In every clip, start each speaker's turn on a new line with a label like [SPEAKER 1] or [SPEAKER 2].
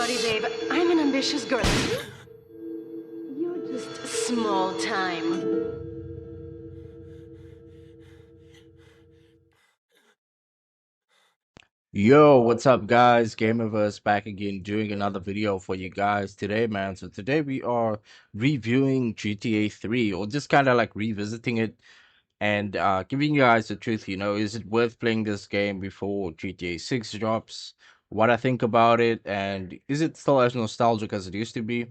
[SPEAKER 1] sorry, babe. I'm an ambitious girl. You're just small time.
[SPEAKER 2] Yo, what's up, guys? Gamerverse back again doing another video for you guys today, man. So today we are reviewing GTA 3 or just kind of like revisiting it and giving you guys the truth, is it worth playing this game before GTA 6 drops? What I think about it, and is it still as nostalgic as it used to be?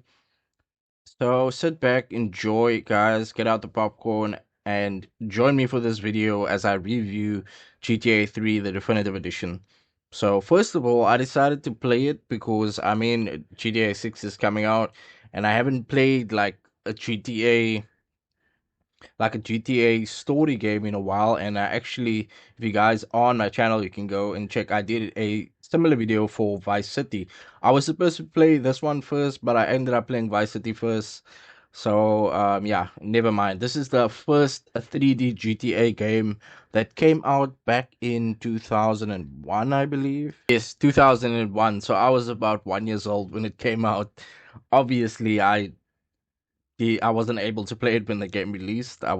[SPEAKER 2] So sit back, enjoy, guys, get out the popcorn, and join me for this video as I review GTA 3, the definitive edition. So first of all, I decided to play it because GTA 6 is coming out, and I haven't played like a GTA story game in a while. And I actually, if you guys are on my channel, you can go and check. I did a similar video for Vice City. I was supposed to play this one first, but I ended up playing Vice City first. So yeah, never mind. This is the first 3D GTA game that came out back in 2001, I believe. Yes, 2001. So I was about 1 years old when it came out. Obviously, I wasn't able to play it when the game released. I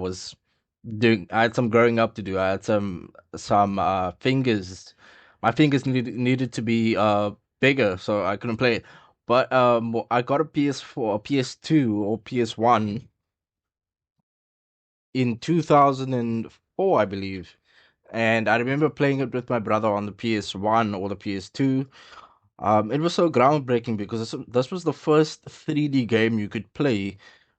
[SPEAKER 2] had some growing up to do. I had some fingers. My fingers needed to be bigger, so I couldn't play it. But I got a PS4, a PS2 or PS1 in 2004, I believe. And I remember playing it with my brother on the PS1 or the PS2. It was so groundbreaking because this was the first 3D game you could play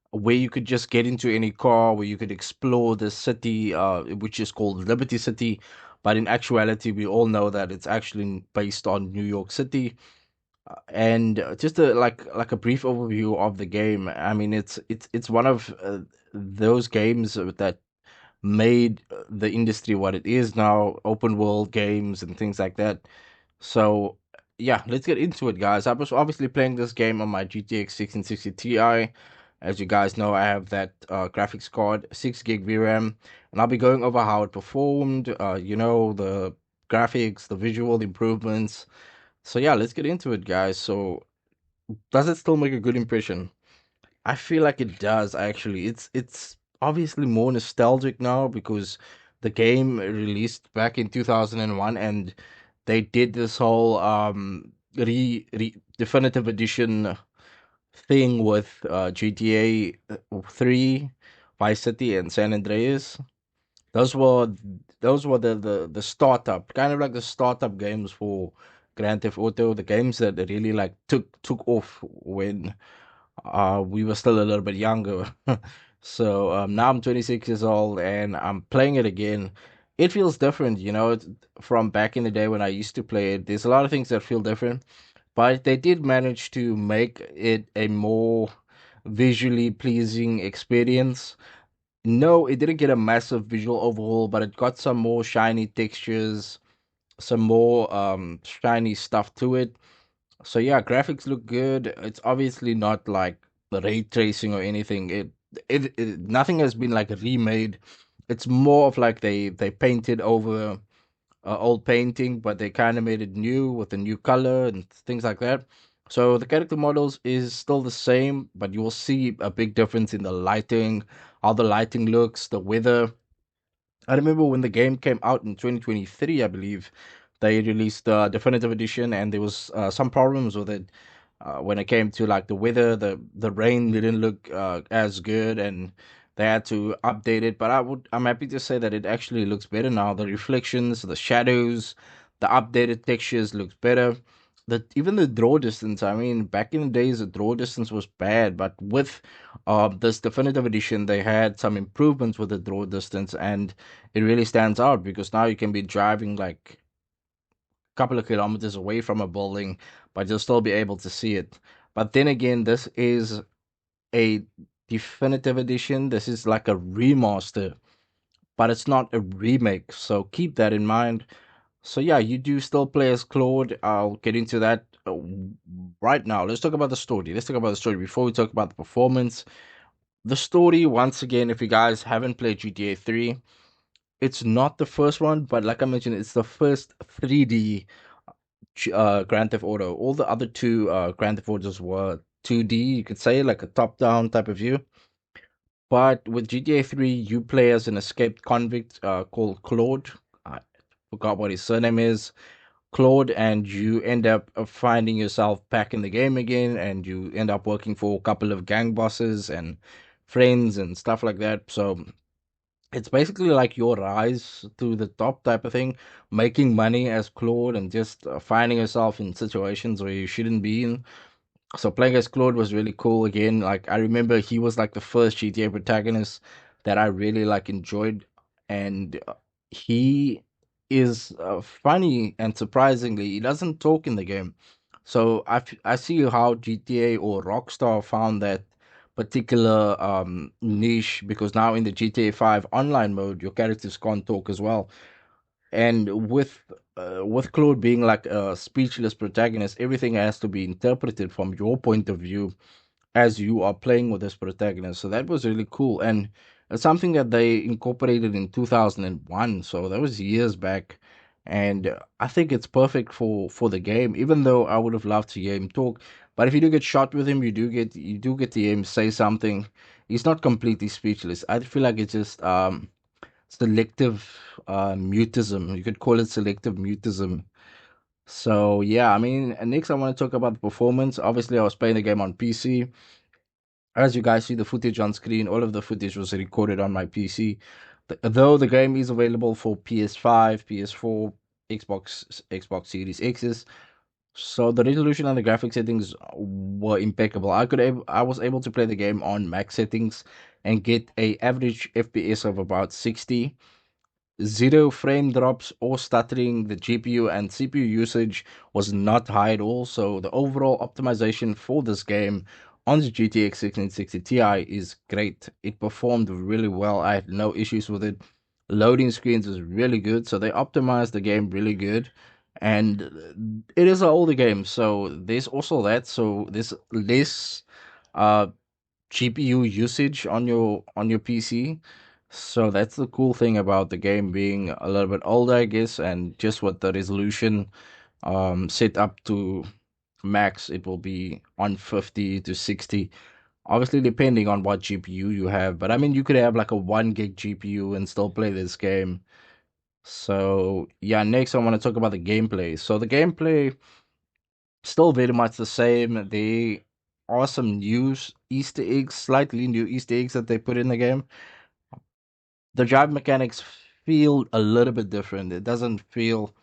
[SPEAKER 2] where you could just get into any car, where you could explore the city, which is called Liberty City. But in actuality, we all know that it's actually based on New York City. And just like a brief overview of the game. I mean, it's one of those games that made the industry what it is now, open world games and things like that. So yeah, let's get into it, guys. I was obviously playing this game on my GTX 1660 Ti. As you guys know, I have that graphics card, 6 gig VRAM, and I'll be going over how it performed, the graphics, the visual improvements. So yeah, let's get into it, guys. So does it still make a good impression? I feel like it does actually. It's obviously more nostalgic now because the game released back in 2001, and they did this whole re definitive edition thing with GTA 3, Vice City and San Andreas. Those were those were the startup, kind of like the startup games for Grand Theft Auto, the games that really like took off when we were still a little bit younger. So now I'm 26 years old and I'm playing it again. It feels different, from back in the day when I used to play it. There's a lot of things that feel different, but they did manage to make it a more visually pleasing experience. No, it didn't get a massive visual overhaul, but it got some more shiny textures, some more shiny stuff to it. So yeah, graphics look good. It's obviously not like the ray tracing or anything. It nothing has been like remade. It's more of like they painted over old painting, but they kind of made it new with a new color and things like that. So the character models is still the same, but you will see a big difference in the lighting, how the lighting looks, the weather. I remember when the game came out in 2023, I believe, they released the definitive edition, and there was some problems with it when it came to like the weather. The rain didn't look as good, and they had to update it. But I'm happy to say that it actually looks better now. The reflections, the shadows, the updated textures looks better. Even the draw distance. I mean, back in the days, the draw distance was bad, but with this definitive edition, they had some improvements with the draw distance, and it really stands out because now you can be driving like a couple of kilometers away from a building, but you'll still be able to see it. But then again, this is a definitive edition. This is like a remaster, but it's not a remake. So keep that in mind. So yeah, you do still play as Claude. I'll get into that right now. Let's talk about the story. Let's talk about the story before we talk about the performance. The story, once again, if you guys haven't played GTA 3, it's not the first one, but like I mentioned, it's the first 3D. Grand Theft Auto. All the other two Grand Theft Autos were 2D, you could say, like a top-down type of view. But with GTA 3, you play as an escaped convict called Claude. I forgot what his surname is. Claude, and you end up finding yourself back in the game again, and you end up working for a couple of gang bosses and friends and stuff like that. So it's basically like your rise to the top type of thing, making money as Claude and just finding yourself in situations where you shouldn't be in. So playing as Claude was really cool again. Like I remember he was like the first GTA protagonist that I really like enjoyed, and he is funny and surprisingly he doesn't talk in the game. So I see how GTA or Rockstar found that particular niche because now in the GTA 5 online mode your characters can't talk as well, and with Claude being like a speechless protagonist, everything has to be interpreted from your point of view as you are playing with this protagonist. So that was really cool, and it's something that they incorporated in 2001. So that was years back, and I think it's perfect for the game. Even though I would have loved to hear him talk, but if you do get shot with him, you do get to hear him say something. He's not completely speechless. I feel like it's just selective mutism. You could call it selective mutism. So yeah, I mean, next I want to talk about the performance. Obviously, I was playing the game on PC. As you guys see the footage on screen, all of the footage was recorded on my PC. Though the game is available for PS5, PS4, Xbox Series X's, so the resolution and the graphic settings were impeccable. I was able to play the game on max settings and get a average FPS of about 60. Zero frame drops or stuttering. The GPU and CPU usage was not high at all. So the overall optimization for this game on the GTX 1660 Ti is great. It performed really well. I had no issues with it. Loading screens is really good. So they optimized the game really good. And it is an older game, so there's also that. So there's less uh GPU usage on your PC. So that's the cool thing about the game being a little bit older, I guess, and just with the resolution set up to max, it will be on 50 to 60. Obviously, depending on what GPU you have, but I mean, you could have like a 1 gig GPU and still play this game. So yeah, next I want to talk about the gameplay. So the gameplay still very much the same. There are some new Easter eggs, slightly new Easter eggs that they put in the game. The drive mechanics feel a little bit different. It doesn't feel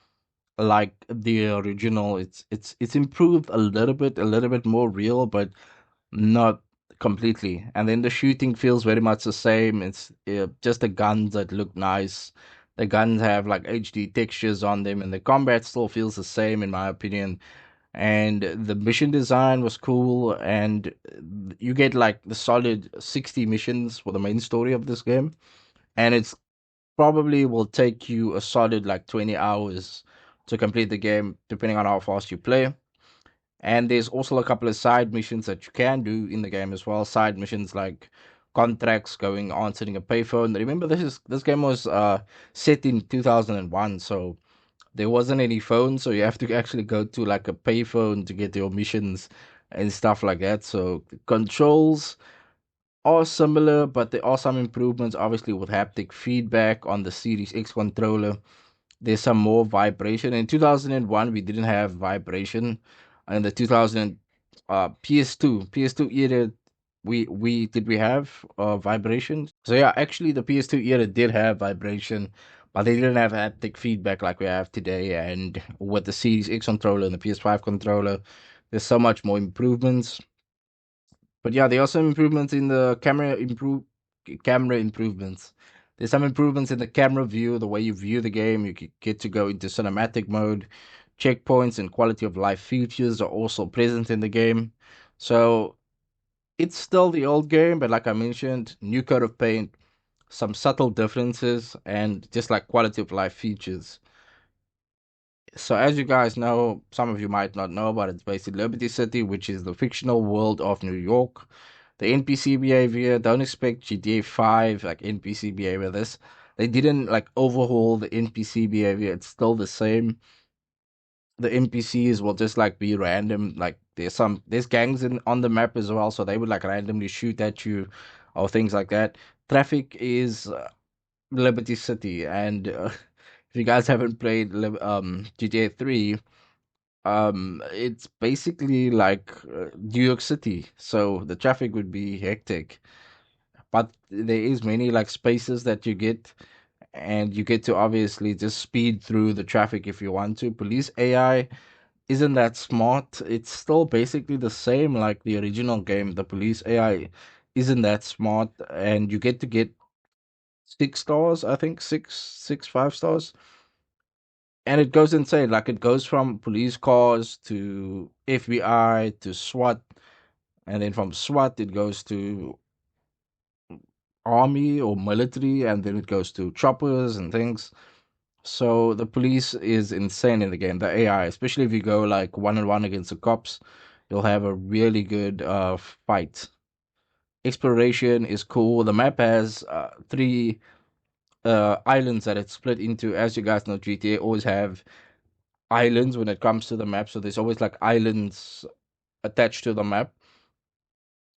[SPEAKER 2] like the original. It's improved a little bit more real, but not completely. And then the shooting feels very much the same. It's just the guns that look nice. The guns have like HD textures on them, and the combat still feels the same in my opinion. And the mission design was cool, and you get like the solid 60 missions for the main story of this game, and it's probably will take you a solid like 20 hours to complete the game depending on how fast you play. And there's also a couple of side missions that you can do in the game as well. Side missions like contracts, going answering a payphone. Remember, this game was set in 2001, so there wasn't any phone, so you have to actually go to like a payphone to get your missions and stuff like that. So the controls are similar, but there are some improvements, obviously, with haptic feedback on the Series X controller. There's some more vibration. In 2001, we didn't have vibration. In the 2000 PS2 era, we have vibration. So yeah, actually, the PS2 era did have vibration, but they didn't have haptic feedback like we have today. And with the Series X controller and the PS5 controller, there's so much more improvements. But yeah, there are some improvements in the camera improvements. There's some improvements in the camera view, the way you view the game. You get to go into cinematic mode. Checkpoints and quality of life features are also present in the game. So it's still the old game, but like I mentioned, new coat of paint, some subtle differences, and just like quality of life features. So, as you guys know, some of you might not know, but it's based in Liberty City, which is the fictional world of New York. The NPC behavior, don't expect GTA 5 like NPC behavior. They didn't like overhaul the NPC behavior, it's still the same. the NPCs will just like be random. Like there's gangs in on the map as well, so they would like randomly shoot at you or things like that. Traffic is Liberty City, and if you guys haven't played GTA 3, it's basically like New York City, so the traffic would be hectic. But there is many like spaces that you get, and you get to obviously just speed through the traffic if you want to. Police AI isn't that smart. It's still basically the same like the original game. The police AI isn't that smart, and you get 6 stars, I think, 5 stars, and it goes insane. Like it goes from police cars to FBI to SWAT, and then from SWAT it goes to army or military, and then it goes to choppers and things. So the police is insane in the game. The AI, especially if you go like 1-on-1 against the cops, you'll have a really good fight. Exploration is cool. The map has three islands that it's split into. As you guys know, GTA always have islands when it comes to the map. So there's always like islands attached to the map.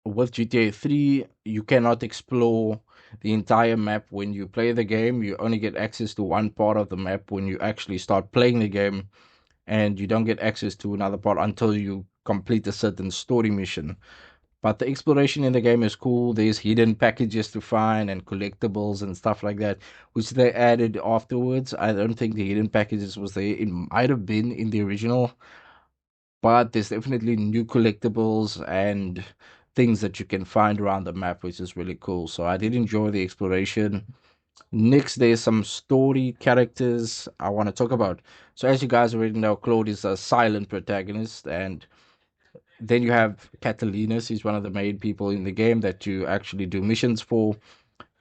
[SPEAKER 2] With GTA 3, you cannot explore the entire map when you play the game. You only get access to one part of the map when you actually start playing the game, and you don't get access to another part until you complete a certain story mission. But the exploration in the game is cool. There's hidden packages to find and collectibles and stuff like that, which they added afterwards. I don't think the hidden packages was there. It might have been in the original, but there's definitely new collectibles and things that you can find around the map, which is really cool. So I did enjoy the exploration. Next, there's some story characters I want to talk about. So as you guys already know, Claude is a silent protagonist, and then you have Catalinus. He's one of the main people in the game that you actually do missions for.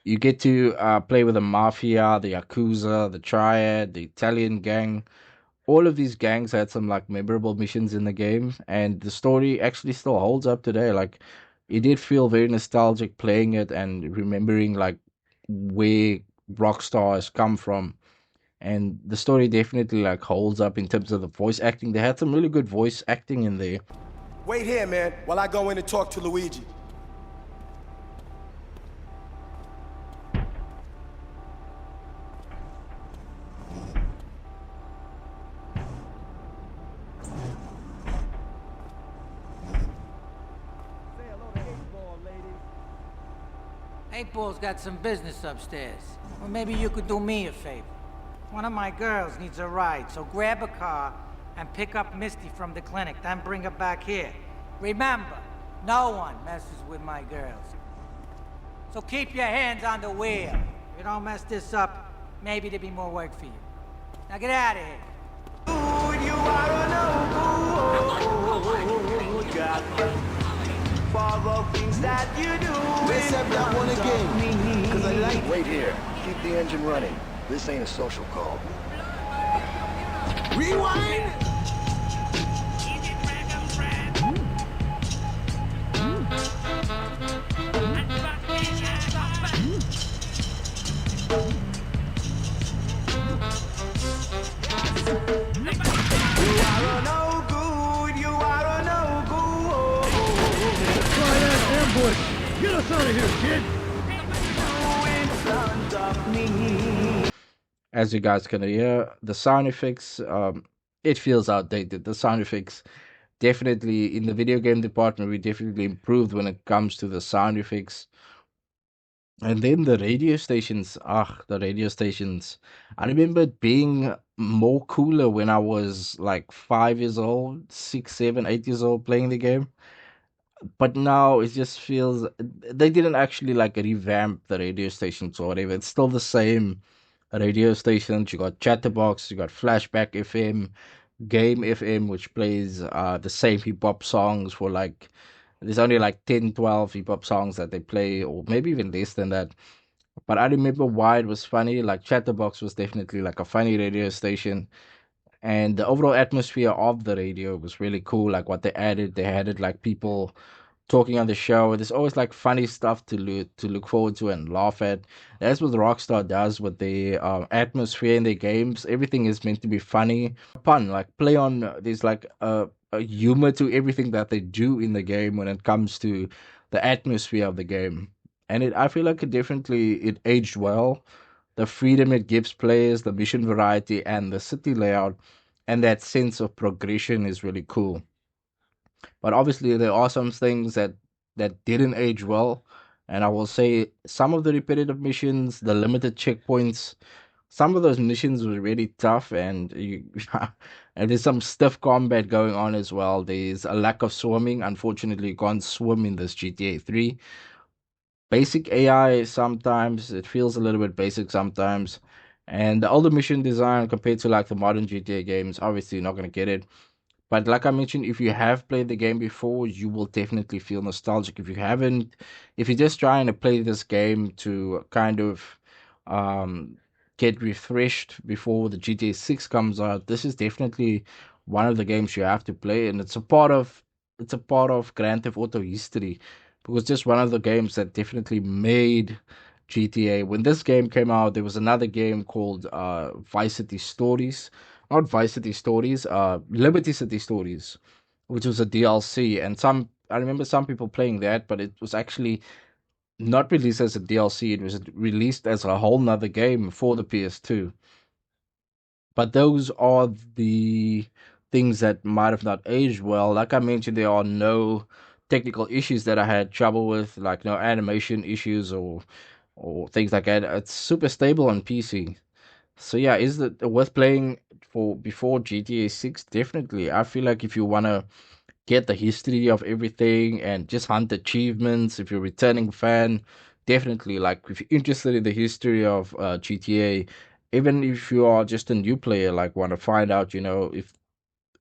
[SPEAKER 2] You get to play with the Mafia, the Yakuza, the Triad, the Italian gang. All of these gangs had some like memorable missions in the game, and the story actually still holds up today. Like, it did feel very nostalgic playing it and remembering like where Rockstar has come from. And the story definitely like holds up in terms of the voice acting. They had some really good voice acting in there.
[SPEAKER 3] Wait here, man, while I go in and talk to Luigi. Say hello to 8-Ball, ladies.
[SPEAKER 4] Eight Ball's got some business upstairs. Or maybe you could do me a favor. One of my girls needs a ride, so grab a car and pick up Misty from the clinic, then bring her back here. Remember, no one messes with my girls. So keep your hands on the wheel. If you don't mess this up, maybe there'll be more work for you. Now get out of here.
[SPEAKER 3] Good, you are no good. God, for the things that you do. Let's have that one again, because I like it.
[SPEAKER 5] Wait here. Keep the engine running. This ain't a social call.
[SPEAKER 3] Rewind!
[SPEAKER 6] Get us out of here, kid!
[SPEAKER 2] As you guys can hear, the sound effects, it feels outdated. The sound effects definitely in the video game department, we definitely improved when it comes to the sound effects. And then the radio stations, the radio stations. I remember it being more cooler when I was like 5 years old, 6, 7, 8 years old playing the game. But now it just feels they didn't actually like revamp the radio stations or whatever. It's still the same radio stations. You got Chatterbox, you got Flashback FM, Game FM, which plays the same hip hop songs for like there's only like 10, 12 hip hop songs that they play, or maybe even less than that. But I remember why it was funny. Like Chatterbox was definitely like a funny radio station, and the overall atmosphere of the radio was really cool. Like what they added like people talking on the show. There's always like funny stuff to look forward to and laugh at. That's what Rockstar does with the atmosphere in their games. Everything is meant to be funny, fun. Like play on. There's like a humor to everything that they do in the game when it comes to the atmosphere of the game. And I feel like it aged well. The freedom it gives players, the mission variety, and the city layout, and that sense of progression is really cool. But obviously, there are some things that didn't age well, and I will say some of the repetitive missions, the limited checkpoints, some of those missions were really tough, and and there's some stiff combat going on as well. There's a lack of swimming. Unfortunately, you can't swim in this GTA 3. Basic AI sometimes it feels a little bit basic sometimes, and the older mission design compared to like the modern GTA games, obviously you're not gonna get it. But like I mentioned, if you have played the game before, you will definitely feel nostalgic. If you haven't, if you're just trying to play this game to kind of um, get refreshed before the GTA 6 comes out, this is definitely one of the games you have to play, and it's a part of Grand Theft Auto history because just one of the games that definitely made GTA. When this game came out, there was another game called Vice City Stories, not Vice City Stories, Liberty City Stories, which was a DLC. And I remember some people playing that, but it was actually not released as a DLC. It was released as a whole nother game for the PS2. But those are the things that might have not aged well. Like I mentioned, there are no technical issues that I had trouble with, like no animation issues or things like that. It's super stable on PC. So yeah, is it worth playing for before GTA 6? Definitely. I feel like if you wanna get the history of everything and just hunt achievements, if you're a returning fan, definitely like if you're interested in the history of GTA, even if you are just a new player, like want to find out,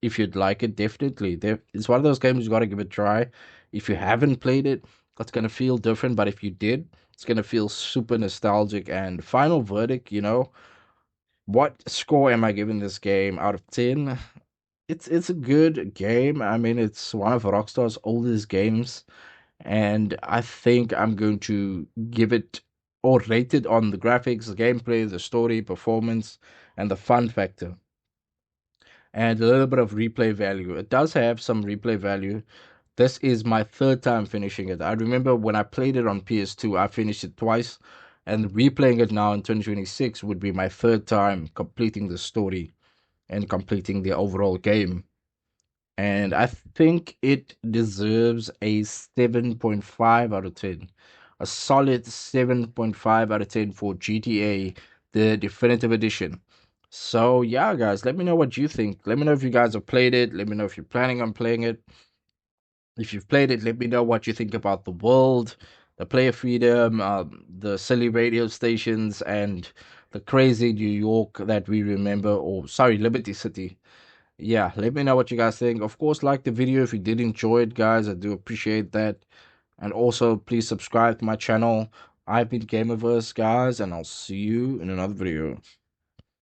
[SPEAKER 2] if you'd like it, definitely. It's one of those games you gotta give it a try. If you haven't played it, it's gonna feel different, but if you did, it's gonna feel super nostalgic. And final verdict, what score am I giving this game out of 10? It's a good game. I mean, it's one of Rockstar's oldest games, and I think I'm going to give it or rate it on the graphics, the gameplay, the story, performance, and the fun factor, and a little bit of replay value. It does have some replay value. This is my third time finishing it. I remember when I played it on PS2, I finished it twice, and replaying it now in 2026 would be my third time completing the story and completing the overall game. And I think it deserves a 7.5 out of 10. A solid 7.5 out of 10 for GTA, the definitive edition. So, yeah, guys, let me know what you think. Let me know if you guys have played it. Let me know if you're planning on playing it. If you've played it, let me know what you think about the world, the player freedom, the silly radio stations, and the crazy New York that we remember, or sorry, Liberty City. Yeah, let me know what you guys think. Of course, like the video if you did enjoy it, guys. I do appreciate that. And also, please subscribe to my channel. I've been Gamerverse, guys, and I'll see you in another video.